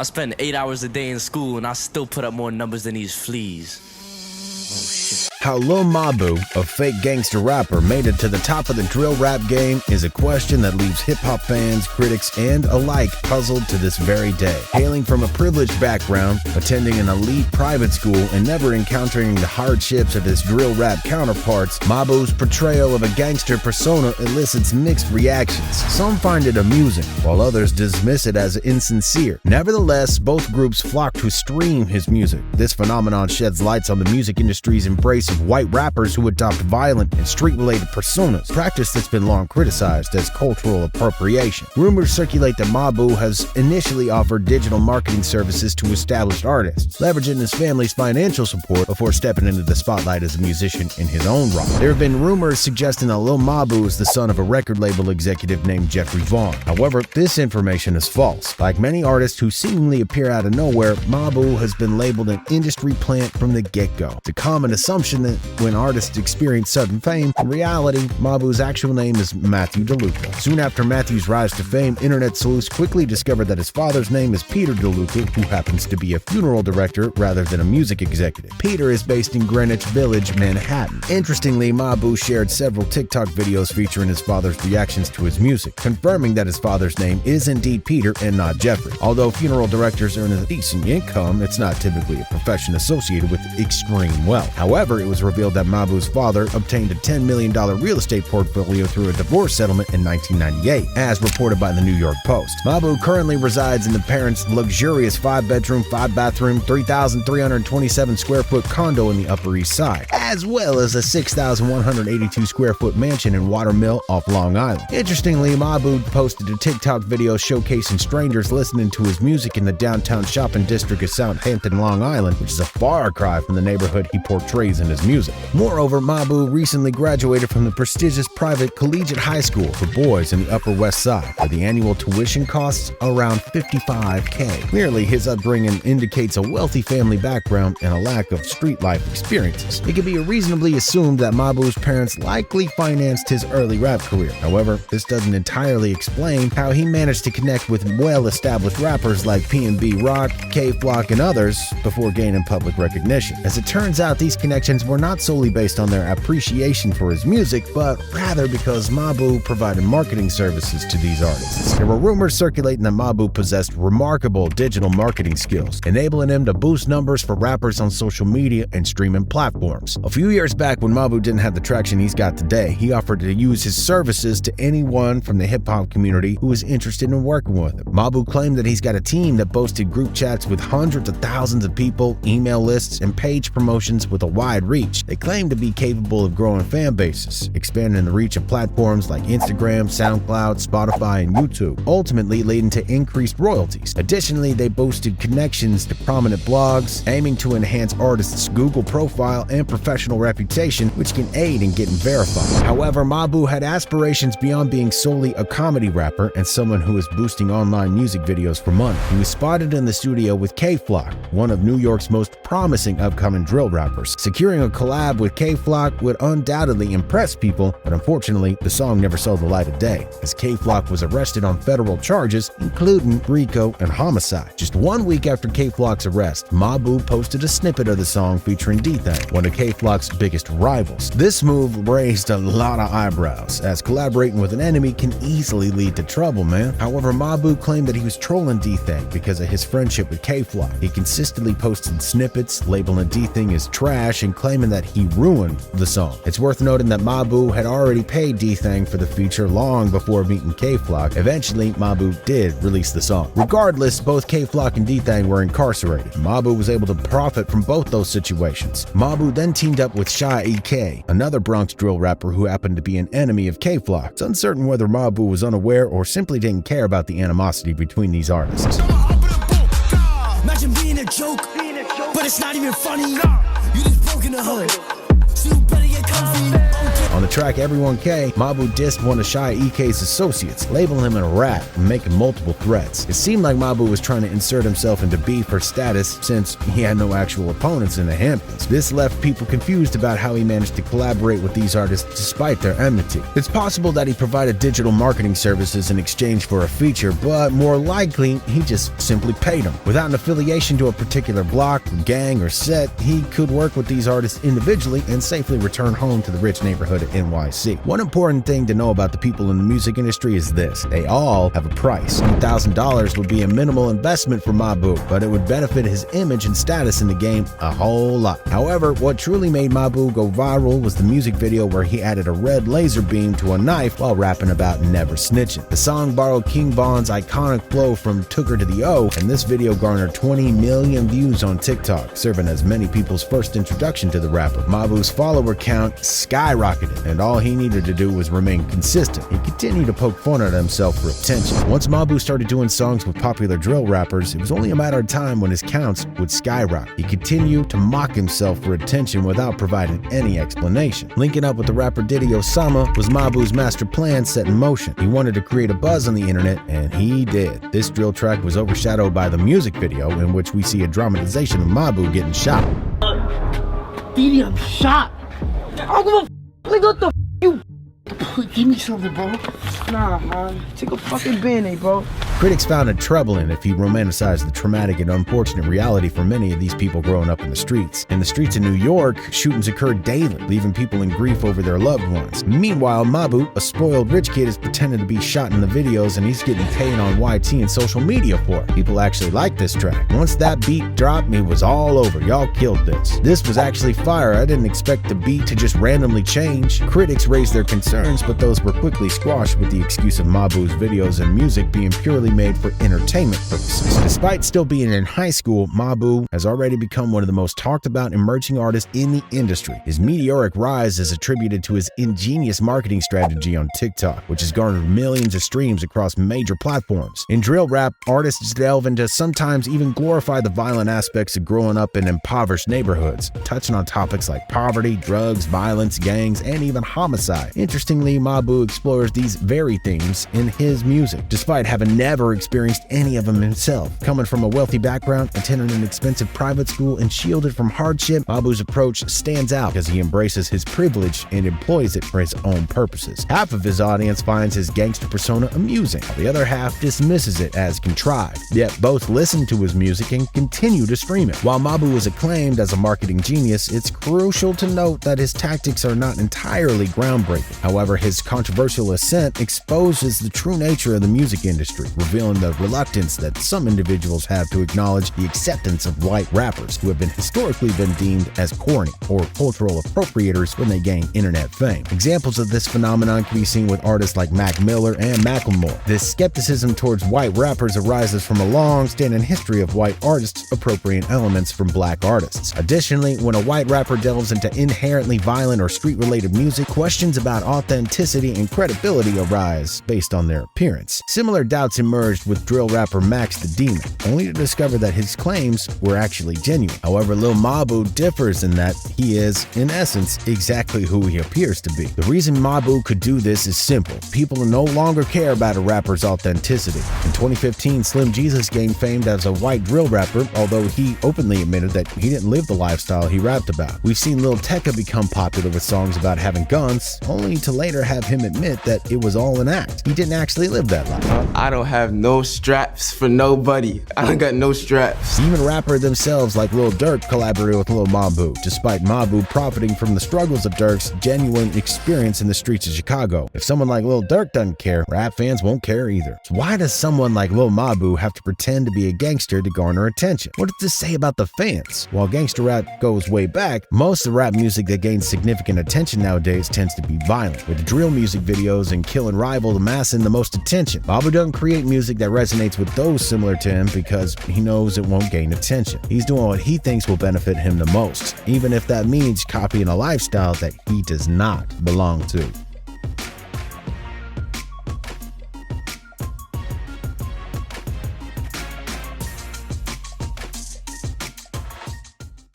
I spend 8 hours a day in school and I still put up more numbers than these fleas. Oh shit. How Lil Mabu, a fake gangster rapper, made it to the top of the drill rap game is a question that leaves hip-hop fans, critics, and alike puzzled to this very day. Hailing from a privileged background, attending an elite private school, and never encountering the hardships of his drill rap counterparts, Mabu's portrayal of a gangster persona elicits mixed reactions. Some find it amusing, while others dismiss it as insincere. Nevertheless, both groups flock to stream his music. This phenomenon sheds lights on the music industry's embrace of white rappers who adopt violent and street-related personas, practice that's been long criticized as cultural appropriation. Rumors circulate that Mabu has initially offered digital marketing services to established artists, leveraging his family's financial support before stepping into the spotlight as a musician in his own right. There have been rumors suggesting that Lil Mabu is the son of a record label executive named Jeffrey Vaughn. However, this information is false. Like many artists who seemingly appear out of nowhere, Mabu has been labeled an industry plant from the get-go. It's a common assumption that when artists experience sudden fame, in reality, Mabu's actual name is Matthew DeLuca. Soon after Matthew's rise to fame, internet sleuths quickly discovered that his father's name is Peter DeLuca, who happens to be a funeral director rather than a music executive. Peter is based in Greenwich Village, Manhattan. Interestingly, Mabu shared several TikTok videos featuring his father's reactions to his music, confirming that his father's name is indeed Peter and not Jeffrey. Although funeral directors earn a decent income, it's not typically a profession associated with extreme wealth. However, it was revealed that Mabu's father obtained a $10 million real estate portfolio through a divorce settlement in 1998, as reported by the New York Post. Mabu currently resides in the parents' luxurious 5-bedroom, 5-bathroom, 3,327 square foot condo in the Upper East Side, as well as a 6,182 square foot mansion in Watermill off Long Island. Interestingly, Mabu posted a TikTok video showcasing strangers listening to his music in the downtown shopping district of Southampton, Long Island, which is a far cry from the neighborhood he portrays in his music. Moreover, Mabu recently graduated from the prestigious private collegiate high school for boys in the Upper West Side, where the annual tuition costs around $55K. Clearly, his upbringing indicates a wealthy family background and a lack of street life experiences. It can be reasonably assumed that Mabu's parents likely financed his early rap career. However, this doesn't entirely explain how he managed to connect with well-established rappers like P&B Rock, K-Flock, and others before gaining public recognition. As it turns out, these connections were not solely based on their appreciation for his music, but rather because Mabu provided marketing services to these artists. There were rumors circulating that Mabu possessed remarkable digital marketing skills, enabling him to boost numbers for rappers on social media and streaming platforms. A few years back, when Mabu didn't have the traction he's got today, he offered to use his services to anyone from the hip-hop community who was interested in working with him. Mabu claimed that he's got a team that boasted group chats with hundreds of thousands of people, email lists, and page promotions with a wide reach. They claim to be capable of growing fan bases, expanding the reach of platforms like Instagram, SoundCloud, Spotify, and YouTube, ultimately leading to increased royalties. Additionally, they boasted connections to prominent blogs, aiming to enhance artists' Google profile and professional reputation, which can aid in getting verified. However, Mabu had aspirations beyond being solely a comedy rapper and someone who is boosting online music videos for money. He was spotted in the studio with K-Flock, one of New York's most promising upcoming drill rappers. Securing a collab with K-Flock would undoubtedly impress people, but unfortunately, the song never saw the light of day, as K-Flock was arrested on federal charges, including RICO and homicide. Just 1 week after K-Flock's arrest, Mabu posted a snippet of the song featuring D-Thang, one of K-Flock's biggest rivals. This move raised a lot of eyebrows, as collaborating with an enemy can easily lead to trouble, man. However, Mabu claimed that he was trolling D-Thang because of his friendship with K-Flock. He consistently posted snippets, labeling D-Thang as trash and claiming that he ruined the song. It's worth noting that Mabu had already paid D-Thang for the feature long before meeting K-Flock. Eventually, Mabu did release the song. Regardless, both K-Flock and D-Thang were incarcerated. Mabu was able to profit from both those situations. Mabu then teamed up with Shy E.K., another Bronx drill rapper who happened to be an enemy of K-Flock. It's uncertain whether Mabu was unaware or simply didn't care about the animosity between these artists. Imagine being a joke, but it's not even funny. You just broke in the hood, so you better get comfy. On On the track Everyone K, Mabu dissed one of Shy EK's associates, labeling him a rat and making multiple threats. It seemed like Mabu was trying to insert himself into beef or status since he had no actual opponents in the Hamptons. This left people confused about how he managed to collaborate with these artists despite their enmity. It's possible that he provided digital marketing services in exchange for a feature, but more likely he just simply paid them. Without an affiliation to a particular block, gang, or set, he could work with these artists individually and safely return home to the rich neighborhood of NYC. One important thing to know about the people in the music industry is this: they all have a price. $1,000 would be a minimal investment for Mabu, but it would benefit his image and status in the game a whole lot. However, what truly made Mabu go viral was the music video where he added a red laser beam to a knife while rapping about never snitching. The song borrowed King Von's iconic flow from Took Her to the O, and this video garnered 20 million views on TikTok, serving as many people's first introduction to the rapper. Mabu's follower count skyrocketed, and all he needed to do was remain consistent. He continued to poke fun at himself for attention. Once Mabu started doing songs with popular drill rappers, it was only a matter of time when his counts would skyrocket. He continued to mock himself for attention without providing any explanation. Linking up with the rapper Diddy Osama was Mabu's master plan set in motion. He wanted to create a buzz on the internet, and he did. This drill track was overshadowed by the music video, in which we see a dramatization of Mabu getting shot. Diddy, I'm shot. I don't give a f***. What the f*** you? Give me something, bro. Nah, man. Take a fucking Band-Aid, bro. Critics found it troubling if he romanticized the traumatic and unfortunate reality for many of these people growing up in the streets. In the streets of New York, shootings occurred daily, leaving people in grief over their loved ones. Meanwhile, Mabu, a spoiled rich kid, is pretending to be shot in the videos, and he's getting paid on YT and social media for it. People actually like this track. Once that beat dropped, it was all over. Y'all killed this. This was actually fire. I didn't expect the beat to just randomly change. Critics raised their concerns, but those were quickly squashed with the excuse of Mabu's videos and music being purely made for entertainment purposes. Despite still being in high school, Mabu has already become one of the most talked about emerging artists in the industry. His meteoric rise is attributed to his ingenious marketing strategy on TikTok, which has garnered millions of streams across major platforms. In drill rap, artists delve into sometimes even glorify the violent aspects of growing up in impoverished neighborhoods, touching on topics like poverty, drugs, violence, gangs, and even homicide. Interestingly, Mabu explores these very themes in his music, despite having never experienced any of them himself. Coming from a wealthy background, attending an expensive private school, and shielded from hardship, Mabu's approach stands out because he embraces his privilege and employs it for his own purposes. Half of his audience finds his gangster persona amusing, while the other half dismisses it as contrived. Yet both listen to his music and continue to stream it. While Mabu is acclaimed as a marketing genius, it's crucial to note that his tactics are not entirely groundbreaking. However, his controversial ascent exposes the true nature of the music industry, revealing the reluctance that some individuals have to acknowledge the acceptance of white rappers who have historically been deemed as corny or cultural appropriators when they gain internet fame. Examples of this phenomenon can be seen with artists like Mac Miller and Macklemore. This skepticism towards white rappers arises from a long-standing history of white artists appropriating elements from black artists. Additionally, when a white rapper delves into inherently violent or street-related music, questions about authenticity and credibility arise based on their appearance. Similar doubts emerged with drill rapper Max the Demon, only to discover that his claims were actually genuine. However, Lil Mabu differs in that he is, in essence, exactly who he appears to be. The reason Mabu could do this is simple. People no longer care about a rapper's authenticity. In 2015, Slim Jesus gained fame as a white drill rapper, although he openly admitted that he didn't live the lifestyle he rapped about. We've seen Lil Tecca become popular with songs about having guns, only to later have him admit that it was all an act. He didn't actually live that life. I don't have no straps for nobody. I don't got no straps. Even rappers themselves like Lil Durk collaborated with Lil Mabu, despite Mabu profiting from the struggles of Durk's genuine experience in the streets of Chicago. If someone like Lil Durk doesn't care, rap fans won't care either. So why does someone like Lil Mabu have to pretend to be a gangster to garner attention? What does this say about the fans? While gangster rap goes way back, most of the rap music that gains significant attention nowadays tends to be violent, with drill music videos and Kill and Rival amassing the most attention. Mabu doesn't create music that resonates with those similar to him because he knows it won't gain attention. He's doing what he thinks will benefit him the most, even if that means copying a lifestyle that he does not belong to.